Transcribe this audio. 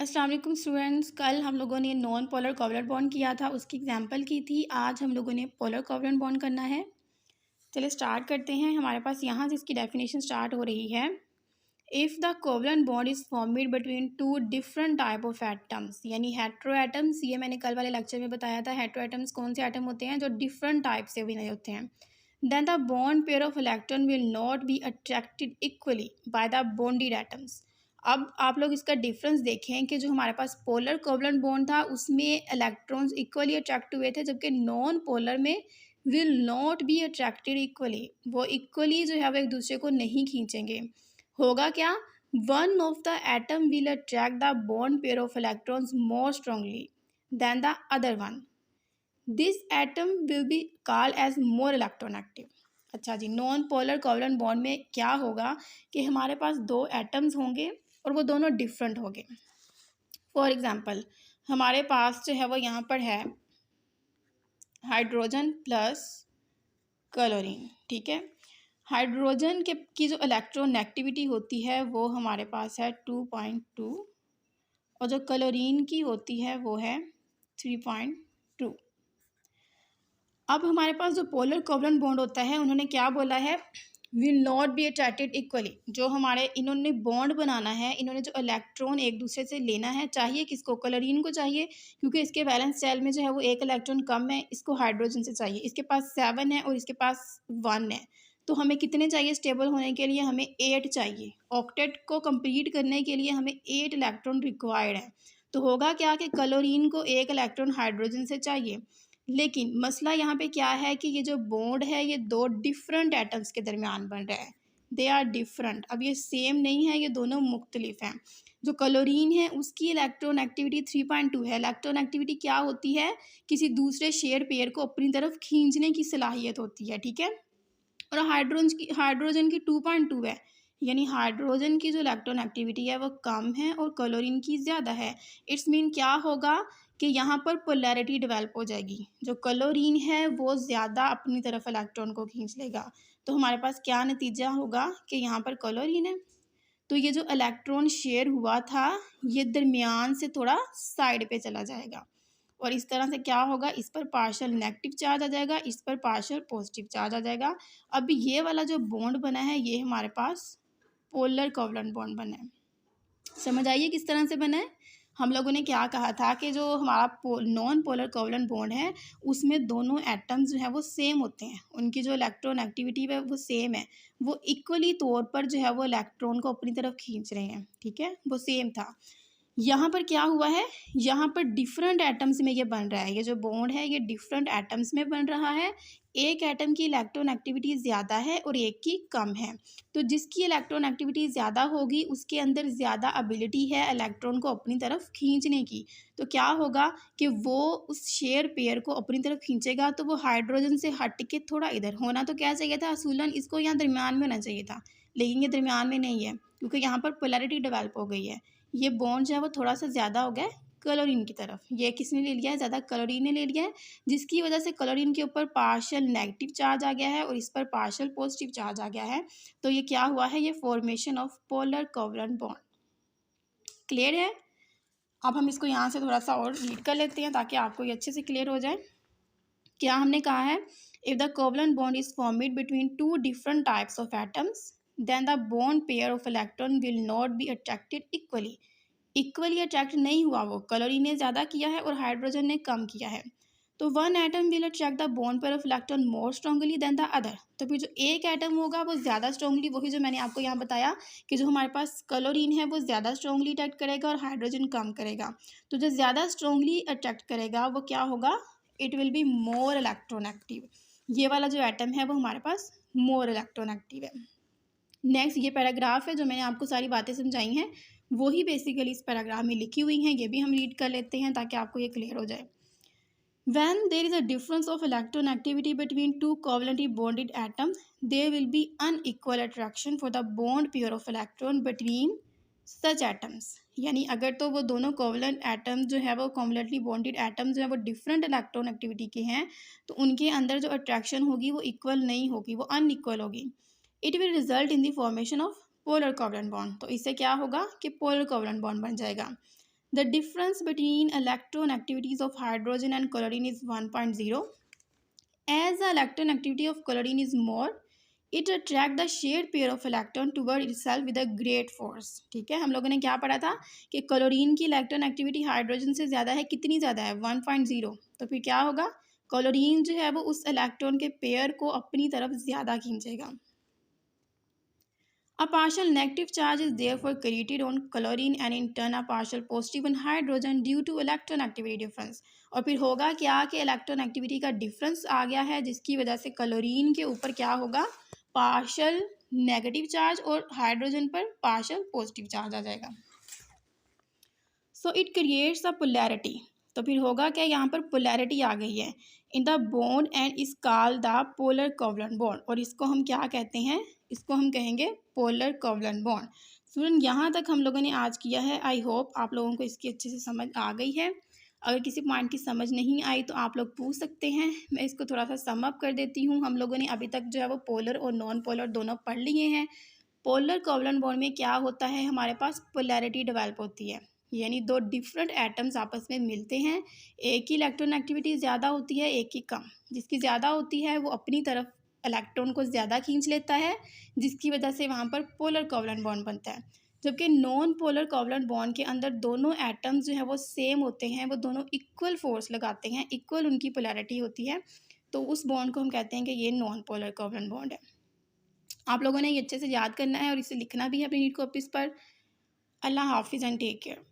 अस्सलाम वालेकुम स्टूडेंट्स। कल हम लोगों ने नॉन पोलर कोवलेंट बॉन्ड किया था, उसकी एग्जांपल की थी। आज हम लोगों ने पोलर कोवलेंट बॉन्ड करना है। चलिए स्टार्ट करते हैं। हमारे पास यहाँ से इसकी डेफिनेशन स्टार्ट हो रही है। If the covalent bond is formed between two different type of atoms, यानी हेट्रो एटम्स, ये मैंने कल वाले लेक्चर में बताया था। हेट्रो एटम्स कौन से एटम होते हैं? जो डिफरेंट टाइप से बने होते हैं। Then the bond pair of electron will not be attracted equally by the bonded atoms. अब आप लोग इसका डिफरेंस देखें कि जो हमारे पास पोलर कोवलेंट बॉन्ड था उसमें इलेक्ट्रॉन्स इक्वली अट्रैक्ट हुए थे, जबकि नॉन पोलर में will not be attracted equally, वो इक्वली जो है वो एक दूसरे को नहीं खींचेंगे। होगा क्या? One of the atom will attract the bond pair of electrons more strongly than the other one. This atom will be called as more electronegative. अच्छा जी, नॉन पोलर कोवलेंट बॉन्ड में क्या होगा कि हमारे पास दो एटम्स होंगे और वो दोनों डिफरेंट होंगे। फॉर एग्जांपल, हमारे पास जो है वो यहाँ पर है हाइड्रोजन प्लस क्लोरीन। ठीक है, हाइड्रोजन के की जो इलेक्ट्रोनेगेटिविटी होती है वो हमारे पास है 2.2 और जो क्लोरीन की होती है वो है 3.2। अब हमारे पास जो पोलर कोवलेंट बॉन्ड होता है, उन्होंने क्या बोला है? Will not be attracted equally. जो हमारे इन्होंने बॉन्ड बनाना है, इन्होंने जो इलेक्ट्रॉन एक दूसरे से लेना है, चाहिए किसको? क्लोरीन को चाहिए, क्योंकि इसके वैलेंस शेल में जो है वो एक इलेक्ट्रॉन कम है। इसको हाइड्रोजन से चाहिए, इसके पास 7 है और इसके पास 1 है। तो हमें कितने चाहिए स्टेबल होने के लिए? हमें 8 चाहिए। ऑक्टेट को कंप्लीट करने के लिए हमें 8 इलेक्ट्रॉन रिक्वायर्ड है। तो होगा क्या कि क्लोरीन को एक इलेक्ट्रॉन हाइड्रोजन से चाहिए। लेकिन मसला यहाँ पे क्या है कि ये जो बॉन्ड है ये दो डिफरेंट एटम्स के दरमियान बन रहा है। They are different. अब ये सेम नहीं है, ये दोनों मुख्तलिफ हैं। जो क्लोरीन है उसकी इलेक्ट्रॉन एक्टिविटी 3.2 है। इलेक्ट्रॉन एक्टिविटी क्या होती है? किसी दूसरे शेयर पेयर को अपनी तरफ खींचने की सलाहियत होती है। ठीक है, और हाइड्रोजन की 2.2 है, यानी हाइड्रोजन की जो इलेक्ट्रॉन एक्टिविटी है वो कम है और क्लोरीन की ज़्यादा है। इट्स मीन क्या होगा कि यहाँ पर पोलैरिटी डेवलप हो जाएगी। जो क्लोरीन है वो ज़्यादा अपनी तरफ इलेक्ट्रॉन को खींच लेगा। तो हमारे पास क्या नतीजा होगा कि यहाँ पर क्लोरीन है। तो ये जो इलेक्ट्रॉन शेयर हुआ था ये दरमियान से थोड़ा साइड पे चला जाएगा और इस तरह से क्या होगा? इस पर पार्शियल नेगेटिव चार्ज आ जाएगा, इस पर पार्शियल पॉजिटिव चार्ज आ जाएगा। अब ये वाला जो बॉन्ड बना है ये हमारे पास पोलर कोवलेंट बॉन्ड बना है। समझ आइए किस तरह से बना है? हम लोगों ने क्या कहा था कि जो हमारा नॉन पोलर कोवलेंट बॉन्ड है उसमें दोनों एटम्स जो है वो सेम होते हैं, उनकी जो इलेक्ट्रॉन एक्टिविटी है वो सेम है, वो इक्वली तौर पर जो है वो इलेक्ट्रॉन को अपनी तरफ खींच रहे हैं। ठीक है, वो सेम था। यहाँ पर क्या हुआ है? यहाँ पर डिफरेंट एटम्स में ये बन रहा है। ये जो बॉन्ड है ये डिफरेंट एटम्स में बन रहा है। एक एटम की इलेक्ट्रॉन एक्टिविटी ज़्यादा है और एक की कम है। तो जिसकी इलेक्ट्रॉन एक्टिविटी ज़्यादा होगी उसके अंदर ज़्यादा एबिलिटी है इलेक्ट्रॉन को अपनी तरफ खींचने की। तो क्या होगा कि वो उस शेयर पेयर को अपनी तरफ खींचेगा। तो वो हाइड्रोजन से हट के थोड़ा इधर होना तो क्या चाहिए था? असूलन इसको यहाँ दरमियान में होना चाहिए था, लेकिन ये दरमियान में नहीं है क्योंकि यहाँ पर पोलैरिटी डेवलप हो गई है। ये बॉन्ड जो है वो थोड़ा सा ज़्यादा हो गया है क्लोरीन की तरफ। ये किसने ले लिया है? ज़्यादा क्लोरीन ने ले लिया है, जिसकी वजह से क्लोरीन के ऊपर पार्शियल नेगेटिव चार्ज आ गया है और इस पर पार्शियल पॉजिटिव चार्ज आ गया है। तो ये क्या हुआ है? ये formation of polar covalent bond. Clear है? अब हम इसको यहाँ से थोड़ा सा और रीड कर लेते हैं ताकि आपको ये अच्छे से क्लियर हो जाए। क्या हमने कहा है? If the covalent bond is formed between two different types of atoms then the bond pair of electron will not be attracted equally. Equally attract नहीं हुआ, वो क्लोरीन ने ज़्यादा किया है और हाइड्रोजन ने कम किया है। तो one atom will attract the bond pair of electron more strongly than the other. तो फिर जो एक एटम होगा वो ज़्यादा स्ट्रांगली, वही जो मैंने आपको यहाँ बताया कि जो हमारे पास क्लोरीन है वो ज़्यादा स्ट्रांगली अट्रैक्ट करेगा और हाइड्रोजन कम करेगा। तो जो ज़्यादा स्ट्रांगली अट्रैक्ट करेगा वो क्या होगा? It will be more electronegative. ये वाला जो एटम है वो हमारे पास मोर इलेक्ट्रोनेगेटिव है। नेक्स्ट ये पैराग्राफ है जो मैंने आपको सारी बातें समझाई हैं वही बेसिकली इस पैराग्राफ में लिखी हुई हैं। ये भी हम रीड कर लेते हैं ताकि आपको ये क्लियर हो जाए। When there is a difference of electron activity between two covalently bonded atoms, there will be unequal attraction for the bond pair of electron between such atoms। यानी अगर तो वो दोनों कोवलेंट एटम जो है वो कोवलेंटली बॉन्डेड एटम जो है वो डिफरेंट इलेक्ट्रॉन एक्टिविटी के हैं तो उनके अंदर जो अट्रैक्शन होगी वो इक्वल नहीं होगी, वो अनइक्वल होगी। It will result in the formation of polar covalent bond. तो इससे क्या होगा कि पोलर कोवलेंट बॉन्ड बन जाएगा। The difference between electron activities of hydrogen and chlorine is 1.0. As the electron activity of chlorine is more, it attract the shared pair of electron toward itself with a great force. ठीक है, हम लोगों ने क्या पढ़ा था कि chlorine की इलेक्ट्रॉन एक्टिविटी हाइड्रोजन से ज़्यादा है, कितनी ज़्यादा है 1.0। तो फिर क्या होगा, क्लोरीन जो है वो उस इलेक्ट्रॉन के पेयर को अपनी तरफ ज़्यादा खींचेगा। A partial negative charge is therefore created on chlorine and in turn a partial positive on hydrogen due to electron activity difference. और फिर होगा क्या कि इलेक्ट्रॉन एक्टिविटी का डिफरेंस आ गया है, जिसकी वजह से क्लोरीन के ऊपर क्या होगा, पार्शल नेगेटिव चार्ज और हाइड्रोजन पर पार्शल पॉजिटिव चार्ज आ जाएगा। So it creates a polarity. तो फिर होगा क्या, यहाँ पर पोलैरिटी आ गई है in the bond and is called the polar covalent bond. और इसको हम क्या कहते हैं, इसको हम कहेंगे पोलर कोवलेंट बॉन्ड। स्टूडेंट यहाँ तक हम लोगों ने आज किया है। आई होप आप लोगों को इसकी अच्छे से समझ आ गई है। अगर किसी पॉइंट की समझ नहीं आई तो आप लोग पूछ सकते हैं। मैं इसको थोड़ा सा सम अप कर देती हूँ। हम लोगों ने अभी तक जो है वो पोलर और नॉन पोलर दोनों पढ़ लिए हैं। पोलर कोवलेंट बॉन्ड में क्या होता है, हमारे पास पोलैरिटी डेवलप होती है, यानी दो डिफरेंट एटम्स आपस में मिलते हैं, एक की इलेक्ट्रॉन एक्टिविटी ज़्यादा होती है, एक की कम। जिसकी ज़्यादा होती है वो अपनी तरफ इलेक्ट्रॉन को ज़्यादा खींच लेता है, जिसकी वजह से वहाँ पर पोलर कोवलेंट बॉन्ड बनता है। जबकि नॉन पोलर कोवलेंट बॉन्ड के अंदर दोनों एटम्स जो है वो सेम होते हैं, वो दोनों इक्वल फोर्स लगाते हैं, इक्वल उनकी पोलैरिटी होती है, तो उस बॉन्ड को हम कहते हैं कि ये नॉन पोलर कोवलेंट बॉन्ड है। आप लोगों ने ये अच्छे से याद करना है और इसे लिखना भी है अपनी नीट कॉपीज़ पर। अल्लाह हाफिज़ एंड टेक केयर।